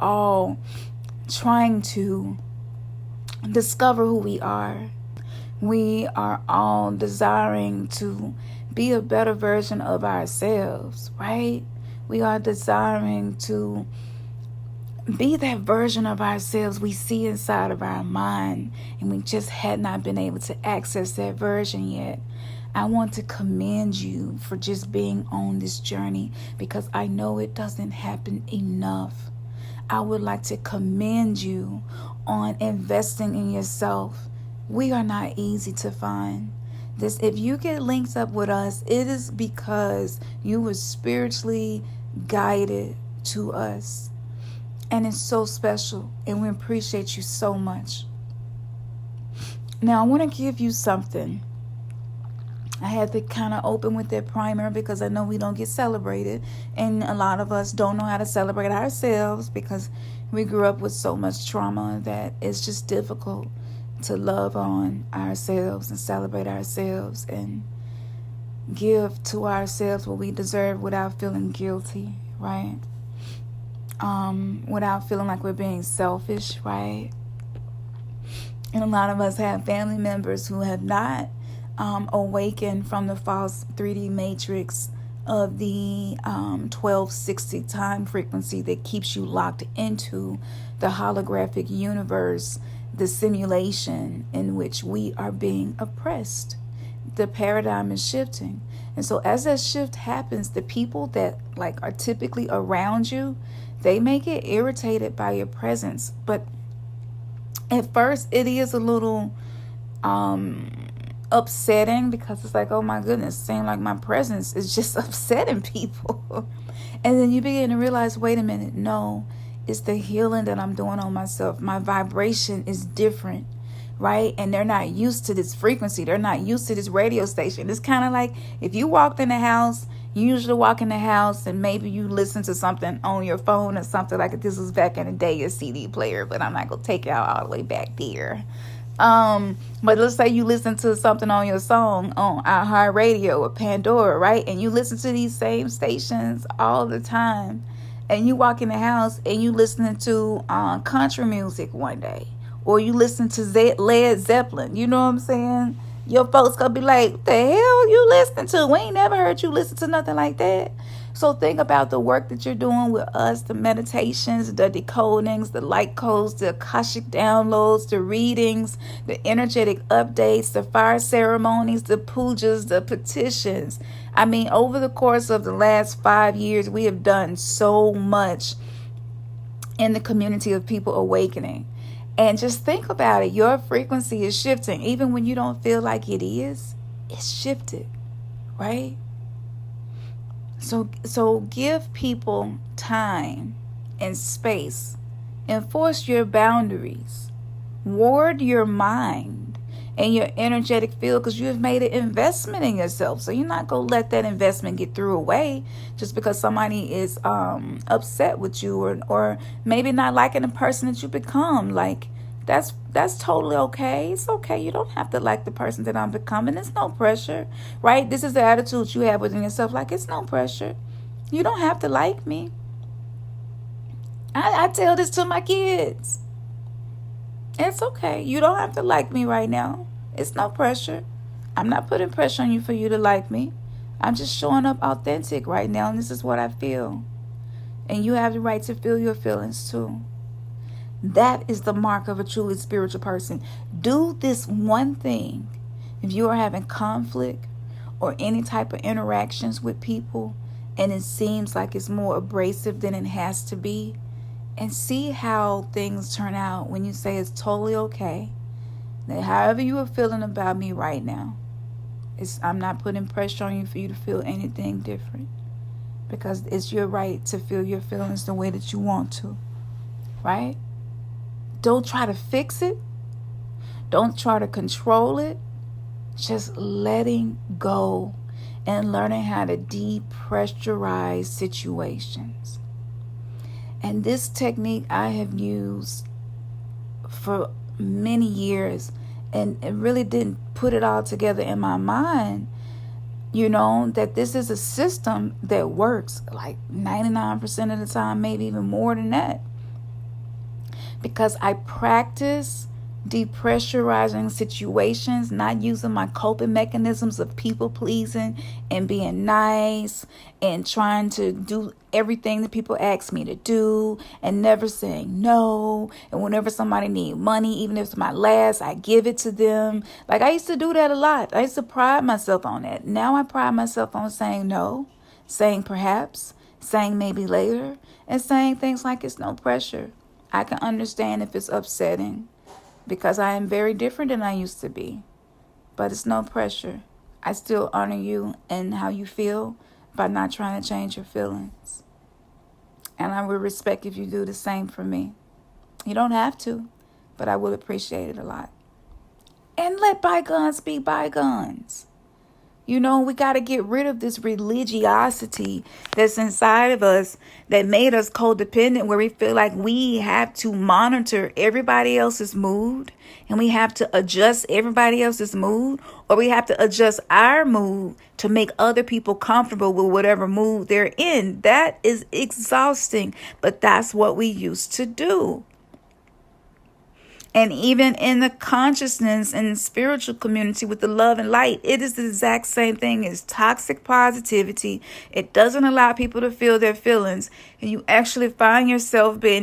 all trying to discover who we are. We are all desiring to be a better version of ourselves, right? We are desiring to be that version of ourselves we see inside of our mind, and we just had not been able to access that version yet. I want to commend you for just being on this journey, because I know it doesn't happen enough. I would like to commend you on investing in yourself. We are not easy to find. If you get linked up with us, it is because you were spiritually guided to us. And it's so special, and we appreciate you so much. Now, I want to give you something. I had to kind of open with that primer because I know we don't get celebrated, and a lot of us don't know how to celebrate ourselves because we grew up with so much trauma that it's just difficult to love on ourselves and celebrate ourselves and give to ourselves what we deserve without feeling guilty, right? Without feeling like we're being selfish, right? And a lot of us have family members who have not awakened from the false 3D matrix of the 1260 time frequency that keeps you locked into the holographic universe, the simulation in which we are being oppressed. The paradigm is shifting. And so as that shift happens, the people that are typically around you, they may get irritated by your presence. But at first it is a little upsetting, because it's like, oh my goodness, it seems like my presence is just upsetting people. And then you begin to realize, wait a minute, no, it's the healing that I'm doing on myself. My vibration is different, right? And they're not used to this frequency. They're not used to this radio station. It's kind of like if you walked in the house, you usually walk in the house and maybe you listen to something on your phone or something, like this was back in the day, your CD player, but I'm not going to take y'all all the way back there. But let's say you listen to something on your song on iHeartRadio or Pandora, right? And you listen to these same stations all the time. And you walk in the house and you listening to country music one day, or you listen to Led Zeppelin. You know what I'm saying? Your folks gonna be like, what the hell you listening to? We ain't never heard you listen to nothing like that. So think about the work that you're doing with us, the meditations, the decodings, the light codes, the Akashic downloads, the readings, the energetic updates, the fire ceremonies, the pujas, the petitions. I mean, over the course of the last 5 years, we have done so much in the community of people awakening. And just think about it. Your frequency is shifting. Even when you don't feel like it is, it's shifted, right? So give people time and space. Enforce your boundaries. Ward your mind and your energetic field, because you have made an investment in yourself. So you're not going to let that investment get thrown away just because somebody is upset with you or maybe not liking the person that you become. Like, that's totally okay. It's okay. You don't have to like the person that I'm becoming. It's no pressure, right? This is the attitude you have within yourself. Like, it's no pressure. You don't have to like me. I tell this to my kids. It's okay. You don't have to like me right now. It's no pressure. I'm not putting pressure on you for you to like me. I'm just showing up authentic right now, and this is what I feel. And you have the right to feel your feelings too. That is the mark of a truly spiritual person. Do this one thing. If you are having conflict or any type of interactions with people, and it seems like it's more abrasive than it has to be, and see how things turn out when you say it's totally okay. That however you are feeling about me right now, I'm not putting pressure on you for you to feel anything different, because it's your right to feel your feelings the way that you want to, right? Don't try to fix it. Don't try to control it. Just letting go and learning how to depressurize situations. And this technique I have used for many years, and it really didn't put it all together in my mind, that this is a system that works like 99% of the time, maybe even more than that. because I practice depressurizing situations, not using my coping mechanisms of people pleasing and being nice and trying to do everything that people ask me to do and never saying no. And whenever somebody need money, even if it's my last, I give it to them. Like, I used to do that a lot. I used to pride myself on that. Now I pride myself on saying no, saying perhaps, saying maybe later, and saying things like it's no pressure. I can understand if it's upsetting, because I am very different than I used to be. But it's no pressure. I still honor you and how you feel by not trying to change your feelings. And I would respect if you do the same for me. You don't have to, but I would appreciate it a lot. And let bygones be bygones. You know, we got to get rid of this religiosity that's inside of us that made us codependent, where we feel like we have to monitor everybody else's mood and we have to adjust everybody else's mood, or we have to adjust our mood to make other people comfortable with whatever mood they're in. That is exhausting, but that's what we used to do. And even in the consciousness and spiritual community with the love and light, it is the exact same thing as toxic positivity. It doesn't allow people to feel their feelings. And you actually find yourself being